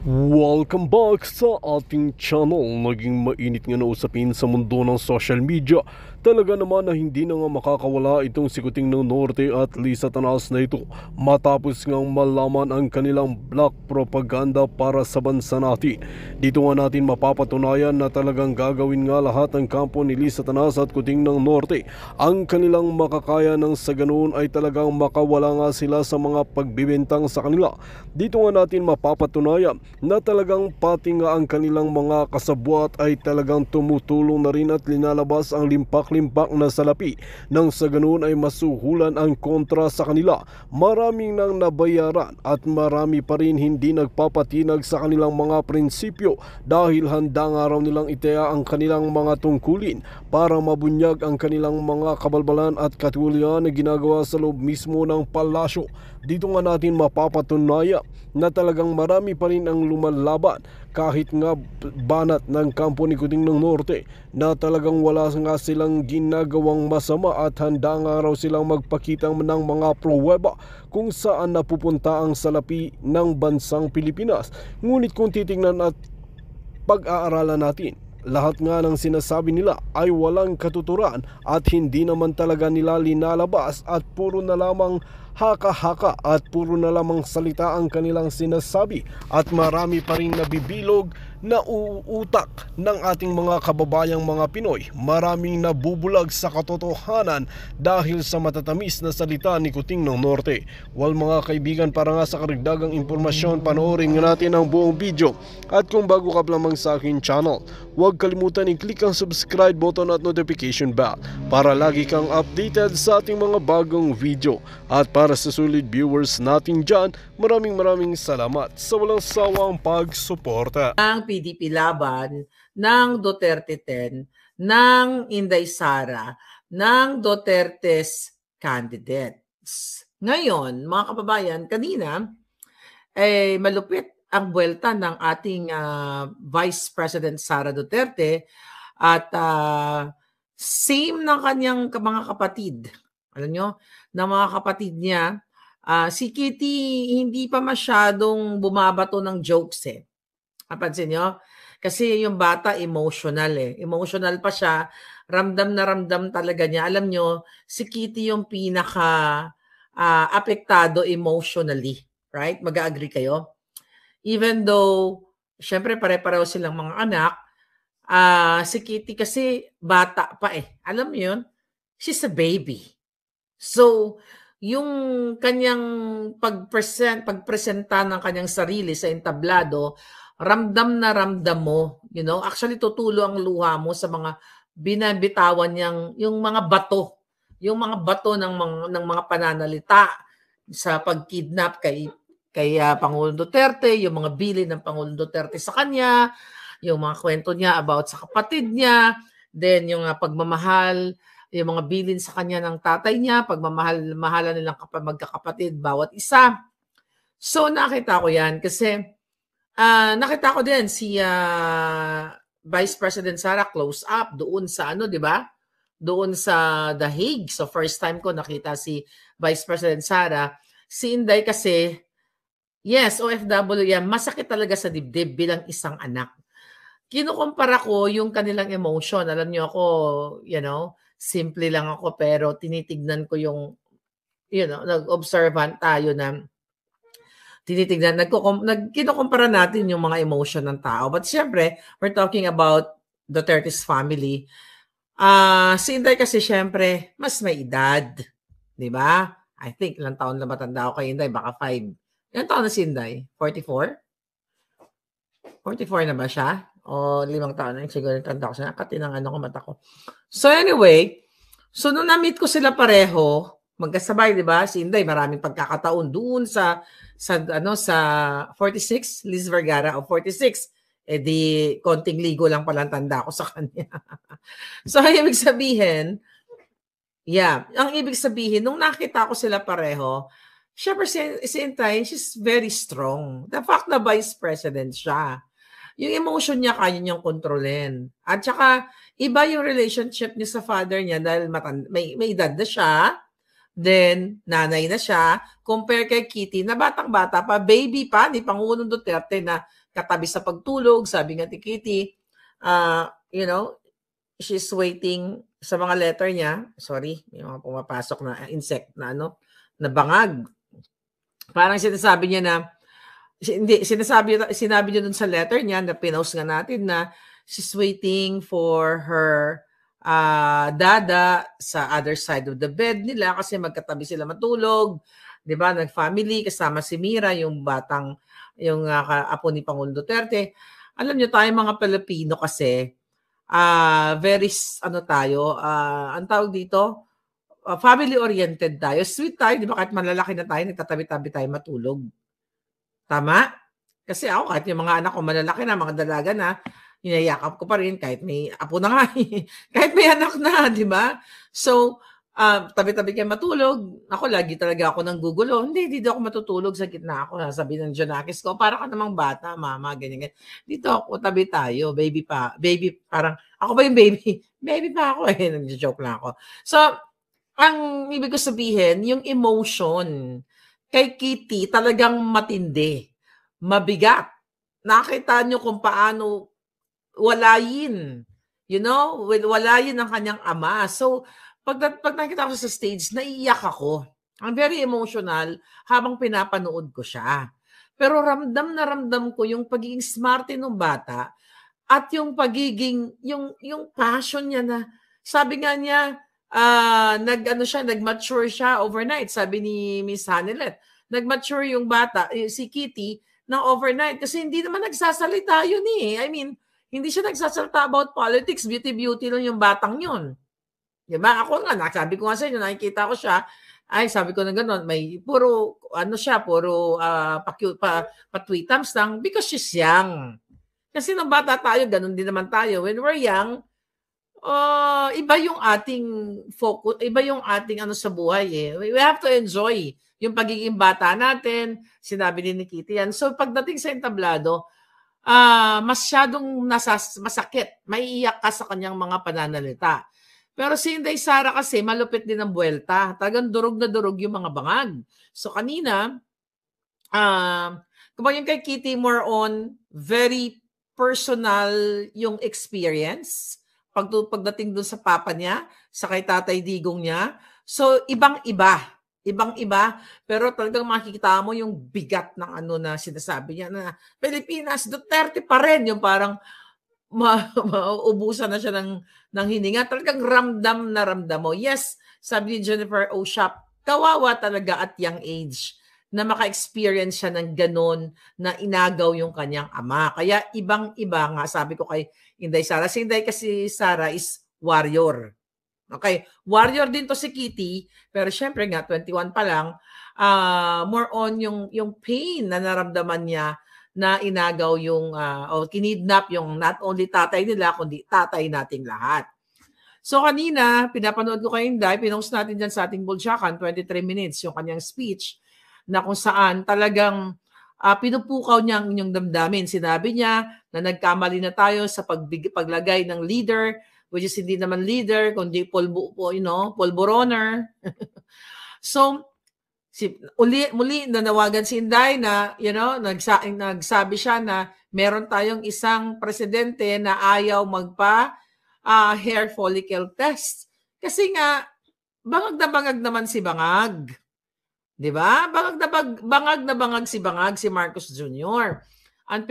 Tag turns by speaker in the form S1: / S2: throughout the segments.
S1: Welcome back sa ating channel. Naging mainit nga na usapin sa mundo ng social media. Talaga naman na hindi na nga makakawala itong si Kuting ng Norte at Lisa Tanas na ito matapos ngang malaman ang kanilang black propaganda para sa bansa natin. Dito nga natin mapapatunayan na talagang gagawin nga lahat ng kampo ni Lisa Tanas at Kuting ng Norte ang kanilang makakaya nang sa ganoon ay talagang makawala nga sila sa mga pagbibintang sa kanila. Dito nga natin mapapatunayan na talagang pati nga ang kanilang mga kasabwat ay talagang tumutulong na rin at linalabas ang limpak-limpak na salapi nang sa ganoon ay masuhulan ang kontra sa kanila. Maraming nang nabayaran at marami pa rin hindi nagpapatinag sa kanilang mga prinsipyo dahil handa nga raw nilang itaya ang kanilang mga tungkulin para mabunyag ang kanilang mga kabalbalan at katulian na ginagawa sa loob mismo ng palasyo. Dito nga natin mapapatunayan na talagang marami pa rin ang lumalaban kahit nga banat ng kampo ni Kuting ng Norte na talagang wala nga silang ginagawang masama at handa nga raw silang magpakita ng mga pruweba kung saan napupunta ang salapi ng bansang Pilipinas. Ngunit kung titingnan at pag-aaralan natin, lahat nga ng sinasabi nila ay walang katuturan at hindi naman talaga nila linalabas at puro na lamang haka-haka at puro na lamang salita ang kanilang sinasabi at marami pa rin nabibilog na uutak ng ating mga kababayang mga Pinoy. Maraming nabubulag sa katotohanan dahil sa matatamis na salita ni Kuting ng Norte. Well mga kaibigan, para nga sa karagdagang impormasyon, panoorin natin ang buong video. At kung bago ka pa lamang sa akin channel, huwag kalimutan i-click ang subscribe button at notification bell para lagi kang updated sa ating mga bagong video. At para sa solid viewers natin dyan, maraming salamat sa walang sawang pagsuporta.
S2: Ng PDP Laban, ng Duterte 10, ng Inday Sara, ng Duterte's candidates. Ngayon, mga kababayan, kanina, malupit ang buwelta ng ating Vice President Sara Duterte at same ng kanyang mga kapatid. Alam nyo, ng mga kapatid niya, si Kitty hindi pa masyadong bumabato ng jokes eh. Napansin nyo? Kasi yung bata emotional eh. Emotional pa siya. Ramdam na ramdam talaga niya. Alam nyo, si Kitty yung pinaka apektado emotionally. Right? Mag-agree kayo? Even though, syempre pare-pareho silang mga anak, si Kitty kasi bata pa eh. Alam mo yun? She's a baby. So, yung kanyang pagpresenta ng kanyang sarili sa entablado, ramdam na ramdam mo, you know, actually tutulo ang luha mo sa mga binabitawan niyang yung mga bato ng mga pananalita sa pagkidnap kay Pangulong Duterte, yung mga bilin ng Pangulong Duterte sa kanya, yung mga kwento niya about sa kapatid niya, then yung pagmamahal, yung mga bilin sa kanya ng tatay niya, pagmamahal-mahalan nilang magkakapatid bawat isa. So nakita ko yan kasi nakita ko din si Vice President Sara close up doon sa di ba? Doon sa The Hague. So first time ko nakita si Vice President Sara. Si Inday kasi, yes, OFW yan, masakit talaga sa dibdib bilang isang anak. Kinukumpara ko yung kanilang emotion. Alam niyo ako, you know, simple lang ako pero tinitignan ko yung, you know, nag-observant tayo na tinitignan, kinukumpara natin yung mga emotion ng tao. But syempre, we're talking about Duterte's family. Si Inday kasi syempre, mas may edad. Di ba? I think, ilang taon na matanda ako kay Inday? Baka 5. Ilang taon na si Inday? 44? 44 na ba siya? O 5 taon na siguro tanda ko siya. Katinang ko mata ko. So anyway, so nung na-meet ko sila pareho, magkasabay, di ba? Si Inday, maraming pagkakataon doon sa 46, Liz Vergara o 46. Di konting ligo lang pala tanda ko sa kanya. So ang ibig sabihin, ang ibig sabihin, nung nakita ko sila pareho, syempre si Inday, she's very strong. The fact na vice president siya, yung emotion niya kaya niyang kontrolin. At saka, iba yung relationship niya sa father niya dahil may edad na siya, Then, nanay na siya. Compare kay Kitty na batang-bata pa, baby pa ni Pangulong Duterte na katabi sa pagtulog. Sabi nga ni Kitty, you know, she's waiting sa mga letter niya. Sorry, may mga pumapasok na insect na na bangag. Parang sinasabi niya na, hindi, sinabi niya dun sa letter niya na pinost nga natin na she's waiting for her dada sa other side of the bed nila kasi magkatabi sila matulog. 'Di ba? Nag-family kasama si Mira, yung batang, yung apo ni Pangulong Duterte. Alam niyo tayo mga Pilipino kasi, very, tayo, ang tawag dito, family-oriented tayo. Sweet tayo, di ba? Kahit malalaki na tayo, nagtatabi-tabi tayo matulog. Tama? Kasi ako, kahit yung mga anak ko malalaki na, mga dalaga na, hinayakap ko pa rin kahit may apo na nga. Kahit may anak na, di ba? So, tabi-tabi kayo matulog. Ako, lagi talaga ako nang gugulo. Hindi, dito ako matutulog sa gitna ako. Sabi ng Jonakis ko, para ka namang bata, mama, ganyan, ganyan. Dito ako, tabi tayo, baby pa. Baby, parang, ako ba yung baby? Baby pa ako eh. Nag-joke lang ako. So, ang ibig ko sabihin, yung emotion kay Kitty talagang matindi, mabigat. Nakita nyo kung paano walayin, walayin ang kanyang ama. So, pag nakita ko sa stage, naiiyak ako. Ang very emotional habang pinapanood ko siya. Pero ramdam na ramdam ko yung pagiging smarte ng bata at yung pagiging, yung passion niya na, sabi nga niya, nag-mature siya overnight. Sabi ni Miss Hanelet, nag-mature yung bata, si Kitty, na overnight. Kasi hindi naman nagsasalita yun eh. I mean, hindi siya nagsasalita about politics, beauty lang yung batang yun. Diba? Ako nga, sabi ko nga sa inyo, nakikita ko siya, ay sabi ko na gano'n, may puro, pa-tweetams lang because she's young. Kasi nung bata tayo, gano'n din naman tayo. When we're young, iba yung ating focus, iba yung ating sa buhay eh. We have to enjoy yung pagiging bata natin. Sinabi ni Kitty yan. So pagdating sa entablado, masyadong masakit. Maiiyak ka sa kanyang mga pananalita. Pero si Inday Sara kasi malupit din ang buwelta. Talagang durog na durog yung mga bangag. So kanina, kung yung kay Kitty, more on very personal yung experience pagdating dun sa papa niya, sa kay Tatay Digong niya. So, ibang-iba, pero talagang makikita mo yung bigat ng na sinasabi niya na Pilipinas, Duterte pa rin, yung parang mauubusan na siya ng hininga. Talagang ramdam na ramdam mo. Yes, sabi ni Jennifer Oshap, kawawa talaga at young age na maka-experience siya ng ganon na inagaw yung kanyang ama. Kaya ibang-iba nga, sabi ko kay Inday Sara. Si Inday kasi Sara is warrior. Okay, warrior din to si Kitty, pero syempre nga 21 pa lang, more on yung pain na naramdaman niya na inagaw yung o kinidnap yung not only tatay nila kundi tatay nating lahat. So kanina, pinapanood ko kay Inday, pinost natin dyan sa ating Bulsyakan, 23 minutes yung kanyang speech na kung saan talagang pinupukaw niya ang inyong damdamin. Sinabi niya na nagkamali na tayo sa paglagay ng leader, which is hindi naman leader, kundi polboroner. So, muli nanawagan si Inday na, nagsabi siya na meron tayong isang presidente na ayaw hair follicle test. Kasi nga, bangag naman si Bangag. 'Di ba? Bangag na bangag si Marcos Jr. Ang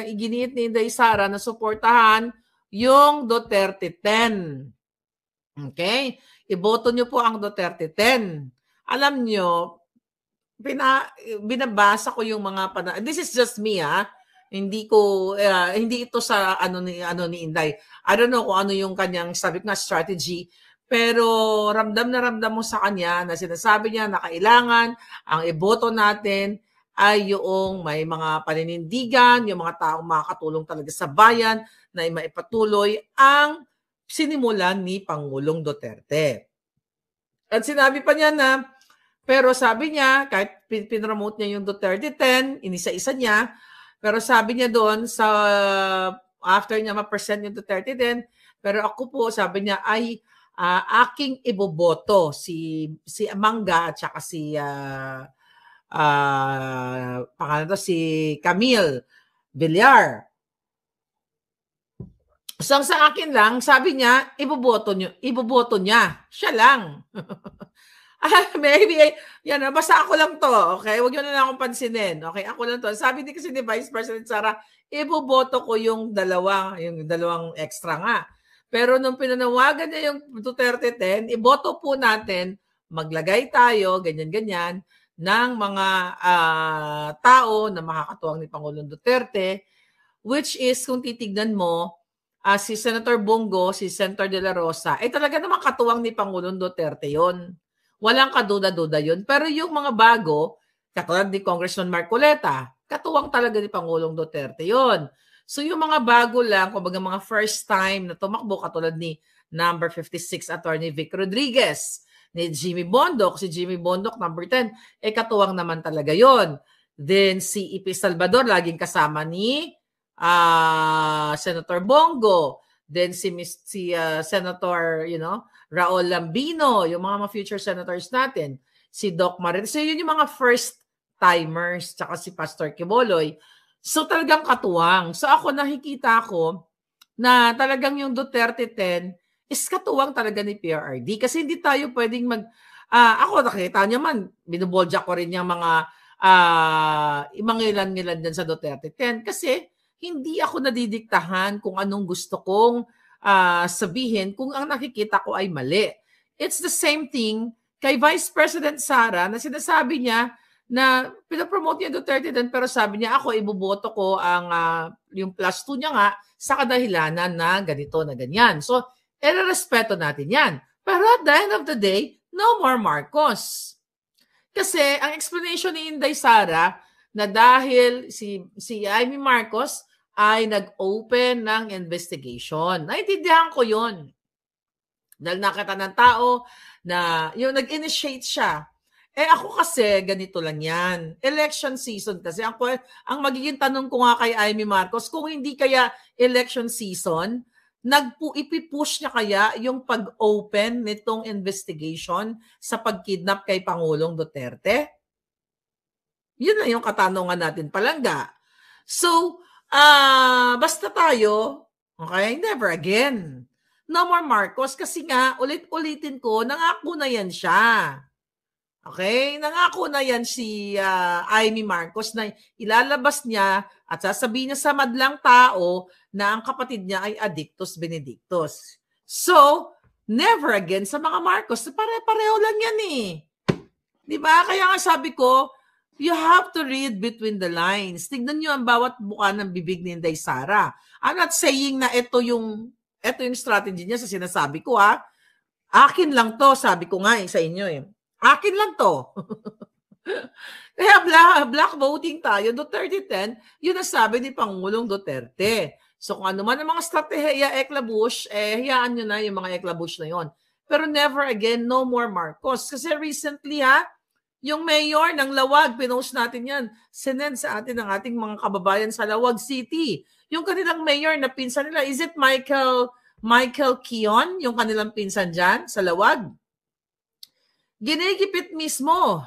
S2: iginiit ni Inday Sara na suportahan yung Duterte 10. Okay? Iboto niyo po ang Duterte 10. Alam niyo, binabasa ko yung mga this is just me Hindi ito sa ni Inday. I don't know kung ano yung kanyang sabi nga strategy. Pero ramdam na ramdam mo sa kanya na sinasabi niya na kailangan ang iboto natin ay yung may mga paninindigan, yung mga taong makakatulong talaga sa bayan na maipatuloy ang sinimulan ni Pangulong Duterte. At sinabi pa niya na, pero sabi niya, kahit pinromote niya yung Duterte 10, inisa-isa niya, pero sabi niya doon after niya ma-present yung Duterte 10, pero ako po, sabi niya, ay aking iboboto si Amanga at saka pangalan to, si Camille Villar. So sa akin lang, sabi niya, iboboto niya. Siya lang. Maybe, yan, basta ako lang to, okay? Huwag niyo na lang akong pansinin, okay? Ako lang to. Sabi din kasi ni Vice President Sara, iboboto ko yung dalawang extra nga. Pero nung pinanawagan niya yung Duterte 10, iboto po natin, maglagay tayo, ganyan-ganyan, ng mga tao na makakatuwang ni Pangulong Duterte, which is, kung titignan mo, si Senator Bongo, si Senator De La Rosa, talaga naman katuwang ni Pangulong Duterte yon. Walang kaduda-duda yun. Pero yung mga bago, katulad ni Congressman Marcoleta, katuwang talaga ni Pangulong Duterte yon. So yung mga bago lang, kumbaga mga first time na tumakbo, katulad ni number 56 Attorney Vic Rodriguez, ni Jimmy Bondoc, si Jimmy Bondoc number 10, katuwang naman talaga yon. Then si Ipi Salvador, laging kasama ni Senator Bongo. Then si Senator, Raul Lambino, yung mga future senators natin, si Doc Marin. So yun yung mga first timers, tsaka si Pastor Quiboloy. So talagang katuwang. So ako nakikita ko na talagang yung Duterte 10 is katuwang talaga ni PRRD. Kasi hindi tayo pwedeng ako nakita niyo man, binubolja ko rin yung mga imangilan-ngilan dyan sa Duterte 10. Kasi hindi ako nadidiktahan kung anong gusto kong sabihin kung ang nakikita ko ay mali. It's the same thing kay Vice President Sara na sinasabi niya na pinapromote niya Duterte din, pero sabi niya ako iboboto ko yung plus 2 niya nga sa kadahilanan na ganito na ganyan. So, respeto natin yan. Pero at the end of the day, no more Marcos. Kasi ang explanation ni Inday Sara na dahil si Amy Marcos ay nag-open ng investigation. Naintindihan ko yun. Dahil nakita ng tao na yung nag-initiate siya. Ako kasi, ganito lang yan. Election season kasi. Ang magiging tanong ko nga kay Amy Marcos, kung hindi kaya election season, ipipush niya kaya yung pag-open nitong investigation sa pagkidnap kay Pangulong Duterte? Yun lang yung katanungan natin, Palangga. So, basta tayo, okay, never again. No more Marcos kasi nga, ulit-ulitin ko, nangako na yan siya. Okay? Nangako na yan si Amy Marcos na ilalabas niya at sasabihin niya sa madlang tao na ang kapatid niya ay Addictus Benedictus. So, never again sa mga Marcos. Pare-pareho lang yan eh. Diba? Kaya nga sabi ko, you have to read between the lines. Tignan nyo ang bawat buka ng bibig ni Inday Sara. I'm not saying na ito yung strategy niya sa sinasabi ko ha. Akin lang to, sabi ko nga sa inyo eh. Akin lang to. Kaya black voting tayo, Duterte 10, yun ang sabi ni Pangulong Duterte. So kung ano man ang mga strategiya eklabush, hayaan nyo na yung mga eklabush na yon. Pero never again, no more Marcos. Kasi recently yung mayor ng Lawag, pinost natin yan, sinend sa atin ng ating mga kababayan sa Lawag City. Yung kanilang mayor na pinsan nila, is it Michael Kion, yung kanilang pinsan dyan sa Lawag? Ginigipit mismo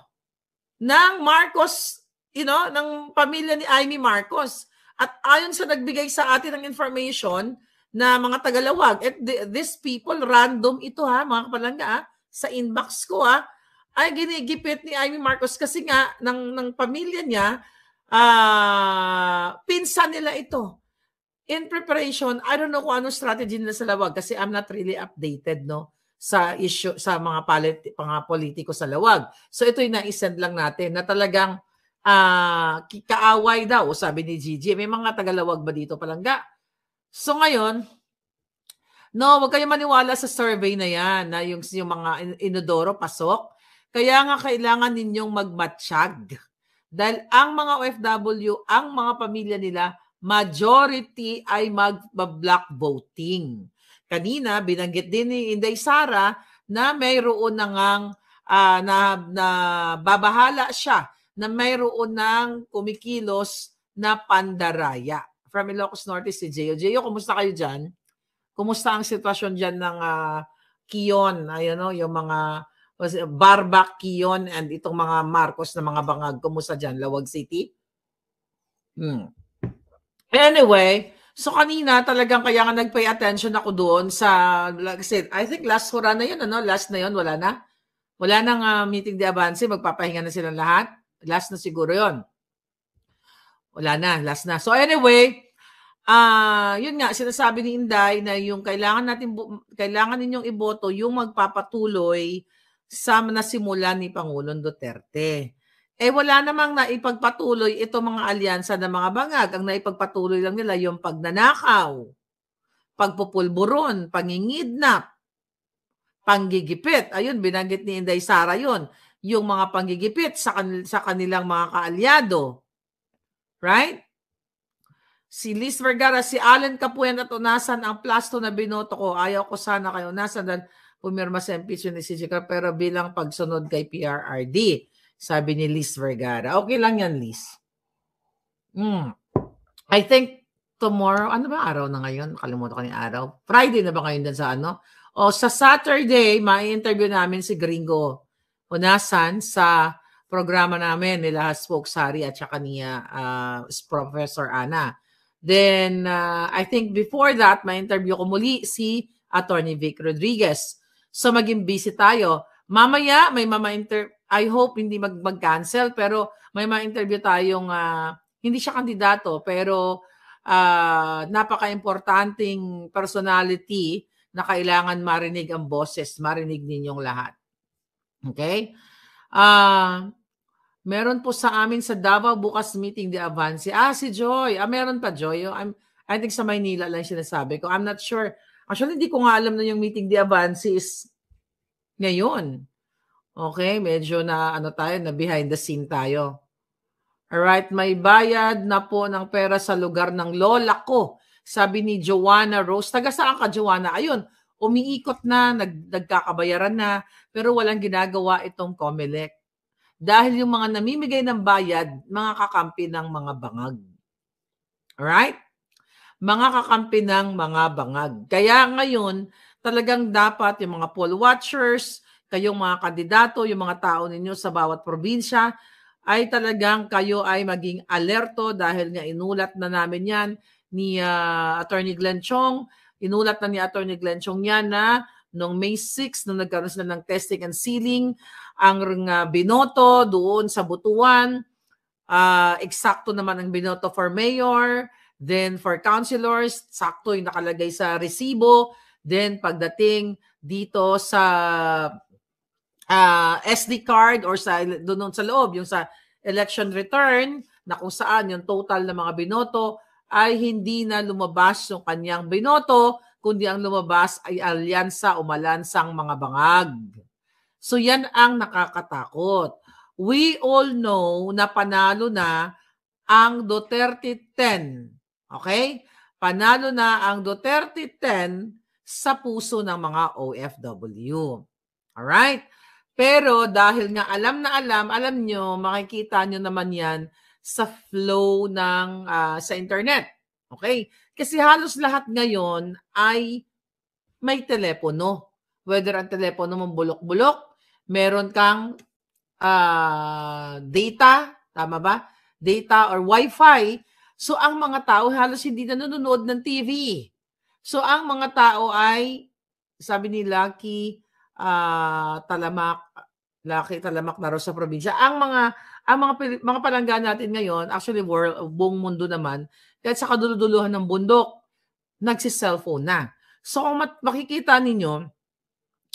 S2: ng Marcos, ng pamilya ni Amy Marcos. At ayon sa nagbigay sa atin ng information na mga tagalawag, these people, random ito mga kapalangga, sa inbox ko ay ginigipit ni Amy Marcos kasi nga ng pamilya niya, pinsan nila ito. In preparation, I don't know kung anong strategy nila sa Lawag kasi I'm not really updated sa issue sa mga politiko sa Lawag. So ito yung na-send lang natin na talagang kaaway daw, sabi ni Gigi. May mga tagalawag ba dito, Palangga? So ngayon, wag kayo maniwala sa survey na yan na yung mga inodoro pasok. Kaya nga kailangan ninyong magmatsyag. Dahil ang mga OFW, ang mga pamilya nila, majority ay mag-block voting. Kanina, binanggit din ni Inday Sara na mayroon na babahala siya na mayroon ng kumikilos na pandaraya. From Ilocos Norte si Gio. Gio, kumusta kayo dyan? Kumusta ang sitwasyon dyan ng Kion, yung mga Barbac, Kion, and itong mga Marcos na mga bangag. Kumusta dyan, Lawag City? Anyway, so kanina talagang kaya nga nag-pay attention ako doon sa, like I said, I think last hura na yun, last na yun, wala na. Wala nang meeting de avance, magpapahinga na silang lahat. Last na siguro yun. Wala na, last na. So anyway, yun nga, sinasabi ni Inday na yung kailangan ninyong iboto yung magpapatuloy sa nasimulan ni Pangulong Duterte. Wala namang naipagpatuloy itong mga alyansa ng mga bangag. Ang naipagpatuloy lang nila yung pagnanakaw, pagpupulburon, pangingidnap, panggigipit. Ayun, binanggit ni Inday Sara yun. Yung mga panggigipit sa kanilang mga kaalyado. Right? Si Liz Vergara, si Allen Capuyan at unasan ang plasto na binoto ko. Ayaw ko sana kayo unasan dahil pumirma sa impeachment ni CJ pero bilang pagsunod kay PRRD. Sabi ni Liz Vergara. Okay lang yan, Liz. I think tomorrow, ano ba araw na ngayon? Nakalimutan ko yung araw. Friday na ba ngayon din sa ano? O sa Saturday, mai-interview namin si Gringo Unasan sa programa namin nila Spokes Hari at saka niya Professor Ana. Then, I think before that, ma-interview ko muli si Attorney Vic Rodriguez. So, maging busy tayo. Mamaya, may I hope hindi mag-cancel, pero may ma-interview tayong, hindi siya kandidato, pero napaka-importanting personality na kailangan marinig ang boses, marinig ninyong lahat. Okay? Meron po sa amin sa Davao bukas meeting de avance. Si Joy. Meron pa, Joy. I think sa Maynila lang sinasabi ko. I'm not sure. Actually, hindi ko nga alam na yung meeting de avance is ngayon. Okay? Medyo na tayo, na behind the scene tayo. Alright, may bayad na po ng pera sa lugar ng lola ko. Sabi ni Joanna Rose. Taga saan ka, Joanna? Ayun, umiikot na, nagkakabayaran na, pero walang ginagawa itong COMELEC. Dahil yung mga namimigay ng bayad, mga kakampi ng mga bangag. Alright? Mga kakampi ng mga bangag. Kaya ngayon, talagang dapat yung mga poll watchers, kayong mga kandidato, yung mga tao ninyo sa bawat probinsya, ay talagang kayo ay maging alerto dahil nga inulat na namin yan ni Attorney Glenn Chong. Inulat na ni Attorney Glenn Chong yan na noong May 6, nung nagkaroon sila ng testing and sealing, ang binoto doon sa Butuan, eksakto naman ang binoto for mayor, then for councilors, sakto yung nakalagay sa resibo, then pagdating dito sa SD card or doon sa loob, yung sa election return, na kung saan yung total na mga binoto ay hindi na lumabas yung kanyang binoto, kundi ang lumabas ay alyansa o malansang mga bangag. So yan ang nakakatakot. We all know na panalo na ang Duterte 10. Okay? Panalo na ang Duterte 10 sa puso ng mga OFW. Alright? Pero dahil nga alam nyo, makikita nyo naman yan sa flow ng sa internet. Okay? Kasi halos lahat ngayon ay may telepono. Whether ang telepono mong bulok-bulok, meron kang data, tama ba? Data or wifi. So ang mga tao halos hindi na nanonood ng TV. So ang mga tao ay, sabi ni Lucky Talamak na rin sa probinsya. Ang mga palangga natin ngayon, actually buong mundo naman, kahit sa kaduluduluhan ng bundok, nagsi-cellphone na. So kung makikita ninyo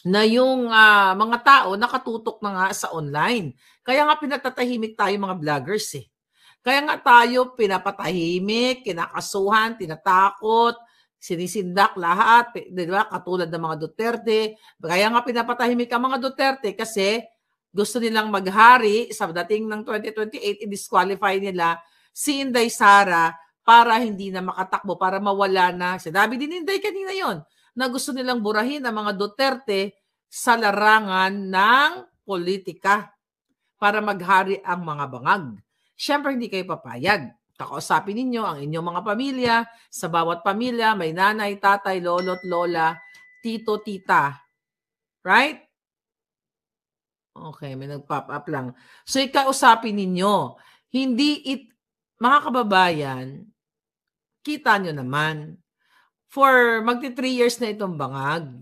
S2: na yung mga tao nakatutok na nga sa online. Kaya nga pinatatahimik tayo mga vloggers eh. Kaya nga tayo pinapatahimik, kinakasuhan, tinatakot, sinisindak lahat, di ba? Katulad ng mga Duterte. Kaya nga pinapatahimik ang mga Duterte kasi gusto nilang maghari sa dating ng 2028, i-disqualify nila si Inday Sara para hindi na makatakbo, para mawala na. Sinabi din Inday kanina yon na gusto nilang burahin ang mga Duterte sa larangan ng politika para maghari ang mga bangag. Siyempre hindi kayo papayag. Kakausapin ninyo ang inyong mga pamilya. Sa bawat pamilya may nanay, tatay, lolo't lola, tito, tita. Right? Okay, may nag-pop up lang. So ikausapin ninyo, mga kababayan, kita nyo naman, for magti 3 years na itong bangag.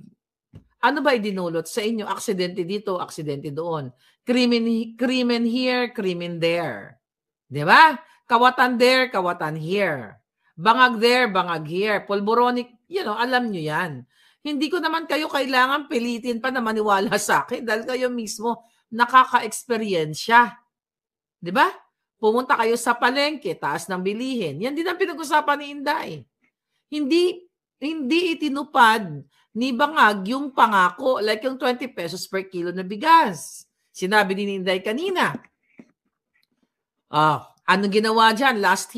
S2: Ano ba idinulot sa inyo? Aksidente dito, aksidente doon. Krimen here, krimen there. Di ba? Kawatan there, kawatan here. Bangag there, bangag here. Pulboronic, alam nyo yan. Hindi ko naman kayo kailangan pilitin pa na maniwala sa akin dahil kayo mismo nakaka-eksperyensya. Di ba? Pumunta kayo sa palengke, taas ng bilihin. Yan din ang pinag-usapan ni Inday. Hindi itinupad ni Bangag yung pangako, like yung 20 pesos per kilo na bigas. Sinabi ni Inday kanina. Ano ginawa dyan? Last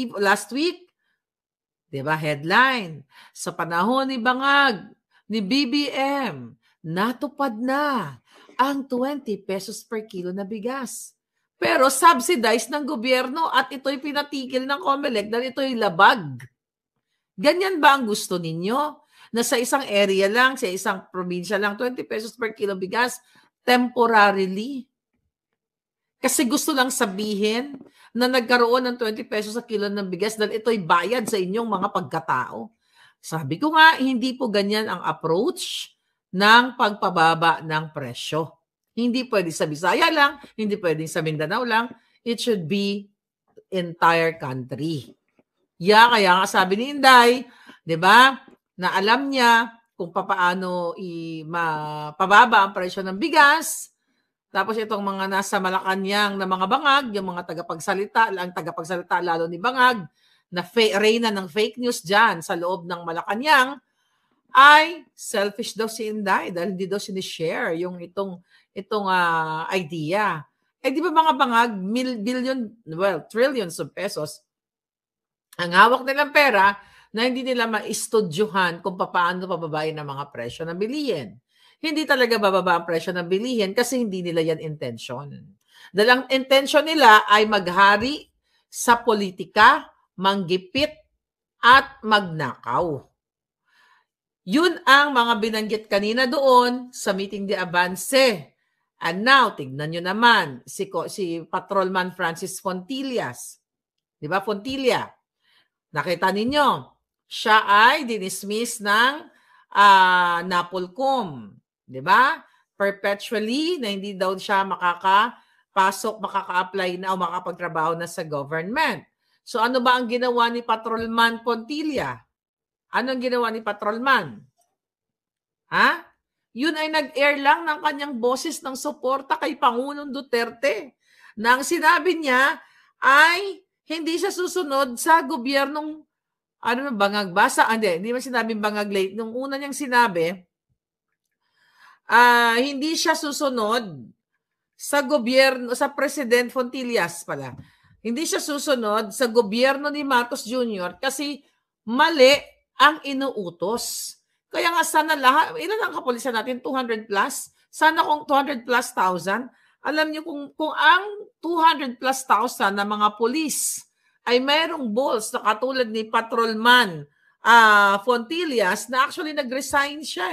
S2: week? Diba? Headline. Sa panahon ni Bangag, ni BBM, natupad na ang 20 pesos per kilo na bigas. Pero subsidized ng gobyerno at ito'y pinatigil ng COMELEC dahil ito'y labag. Ganyan ba ang gusto ninyo? Na sa isang area lang, sa isang probinsya lang, 20 pesos per kilo bigas, temporarily? Kasi gusto lang sabihin na nagkaroon ng 20 pesos sa kilo ng bigas dahil ito'y bayad sa inyong mga pagkatao. Sabi ko nga, hindi po ganyan ang approach ng pagpababa ng presyo. Hindi pwede sa Bisaya lang, hindi pwede sa Mindanao lang. It should be entire country. Kaya nga sabi ni Inday, 'di ba? Na alam niya kung paano mapababa ang presyo ng bigas. Tapos itong mga nasa Malacanang na mga bangag, yung mga tagapagsalita lalo ni Bangag, na reyna ng fake news dyan sa loob ng Malacanang, ay selfish daw si Inday dahil hindi daw sinishare yung itong idea. Di ba mga bangag, trillions of pesos, ang hawak nilang pera na hindi nila maistudyuhan kung paano pababain ang mga presyo ng bilihin. Hindi talaga bababa ang presyo ng bilihin kasi hindi nila yan intention. Dahil ang intention nila ay maghari sa politika, manggipit, at magnakaw. Yun ang mga binanggit kanina doon sa meeting de Avance. And now, tignan nyo naman, si Patrolman Francis Fontillas. Di ba, Fontilla? Nakita ninyo, siya ay dinismiss ng NAPOLCOM. Di ba? Perpetually na hindi daw siya makaka-apply na o makapagtrabaho na sa government. So ano ba ang ginawa ni Patrolman Fontilla? Anong ginawa ni Patrolman? Yun ay nag-air lang ng kanyang boses ng suporta kay Pangulong Duterte. Na ang sinabi niya ay hindi siya susunod sa gobyernong bangag basa. Hindi man sinabing bangag late. Nung una niyang sinabi, hindi siya susunod sa gobyerno, sa President Fontillas pala. Hindi siya susunod sa gobyerno ni Marcos Jr. kasi mali ang inuutos. Kaya nga sana lahat, ilan ang kapulisan natin? 200 plus? Sana kung 200 plus thousand, alam niyo kung ang 200 plus thousand na mga pulis ay mayroong balls na katulad ni Patrolman Fontillas na actually nag-resign siya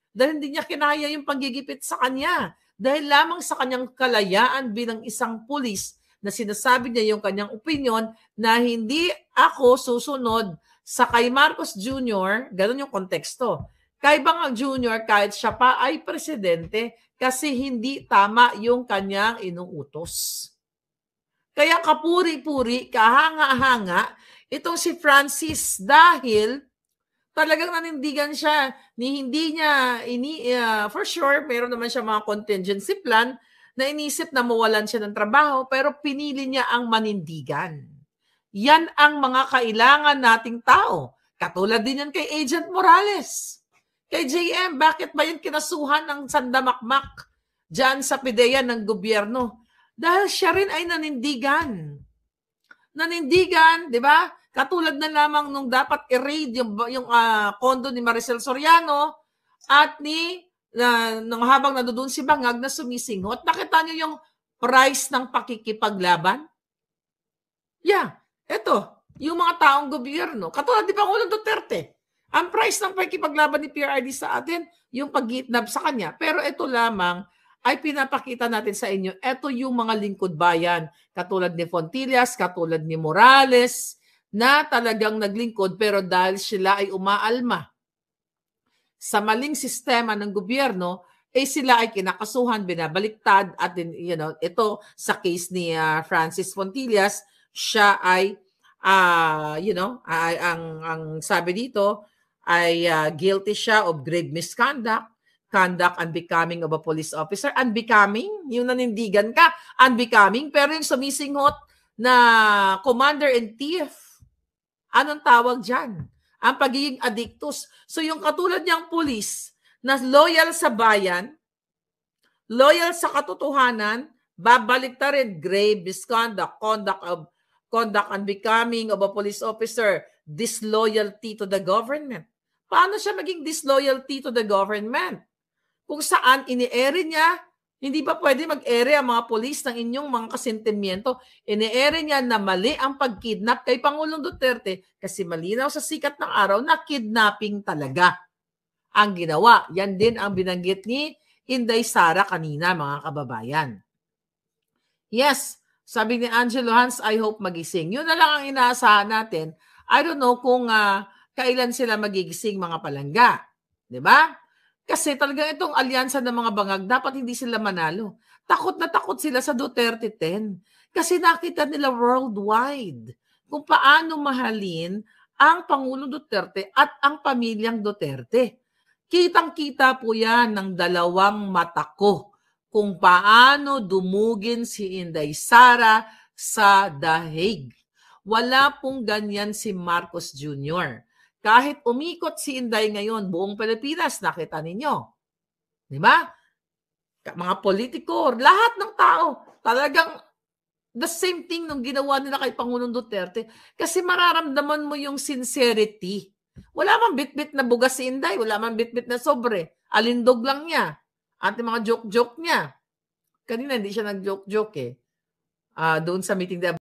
S2: dahil hindi niya kinaya yung panggigipit sa kanya. Dahil lamang sa kanyang kalayaan bilang isang pulis na sinasabi niya yung kanyang opinion na hindi ako susunod sa kay Marcos Jr., ganun yung konteksto. Kay Bangag Jr., kahit siya pa ay presidente kasi hindi tama yung kanyang inuutos. Kaya kapuri-puri, kahanga-hanga, itong si Francis dahil talagang nanindigan siya hindi niya, for sure, meron naman siya mga contingency plan na inisip na mawalan siya ng trabaho pero pinili niya ang manindigan. Yan ang mga kailangan nating tao. Katulad din yan kay Agent Morales. Kay JM, bakit ba yan kinasuhan ng sandamakmak dyan sa PIDEA ng gobyerno? Dahil siya rin ay nanindigan. Nanindigan, di ba? Katulad na lamang nung dapat i-raid yung kondo ni Maricel Soriano at nung habang nandoon si Bangag na sumisingot, nakita niyo yung price ng pakikipaglaban? Yeah. Ito, yung mga taong gobyerno, katulad ni Pangulong Duterte. Ang price ng pakikipaglaban ni PRRD sa atin, yung pag-gitnab sa kanya. Pero ito lamang ay pinapakita natin sa inyo, ito yung mga lingkod bayan, katulad ni Fontillas, katulad ni Morales, na talagang naglingkod pero dahil sila ay umaalma sa maling sistema ng gobyerno, sila ay kinakasuhan, binabaliktad, at ito sa case ni Francis Fontillas, siya ay ang sabi dito ay guilty siya of grave misconduct, conduct unbecoming of a police officer. Unbecoming, yung nanindigan ka, unbecoming, pero yung sumisinghot na commander-in-chief, anong tawag dyan? Ang pagiging addictus. So yung katulad niyang pulis na loyal sa bayan, loyal sa katotohanan, babalik ta rin grave misconduct, conduct unbecoming of a police officer, disloyalty to the government. Paano siya maging disloyalty to the government? Kung saan ini-ere niya, hindi ba pwede mag-ere ang mga polis ng inyong mga kasentimiento? Ini-ere niya na mali ang pag-kidnap kay Pangulong Duterte kasi malinaw sa sikat ng araw na kidnapping talaga ang ginawa. Yan din ang binanggit ni Inday Sara kanina, mga kababayan. Yes, sabi ni Angelo Hans, I hope magising. Yun na lang ang inaasahan natin. I don't know kung kailan sila magigising, mga palangga. 'Di ba? Kasi talagang itong alyansa ng mga bangag, dapat hindi sila manalo. Takot na takot sila sa Duterte 10. Kasi nakita nila worldwide kung paano mahalin ang Pangulong Duterte at ang pamilyang Duterte. Kitang-kita po yan ng dalawang mata ko kung paano dumugin si Inday Sara sa The Hague. Wala pong ganyan si Marcos Jr. Kahit umikot si Inday ngayon, buong Pilipinas, nakita ninyo. Di ba? Mga politiko, lahat ng tao, talagang the same thing nung ginawa nila kay Pangulong Duterte. Kasi mararamdaman mo yung sincerity. Wala mang bit-bit na bugas si Inday, wala mang bit-bit na sobre. Alindog lang niya. At yung mga joke-joke niya. Kanina hindi siya nag-joke-joke eh. Doon sa meeting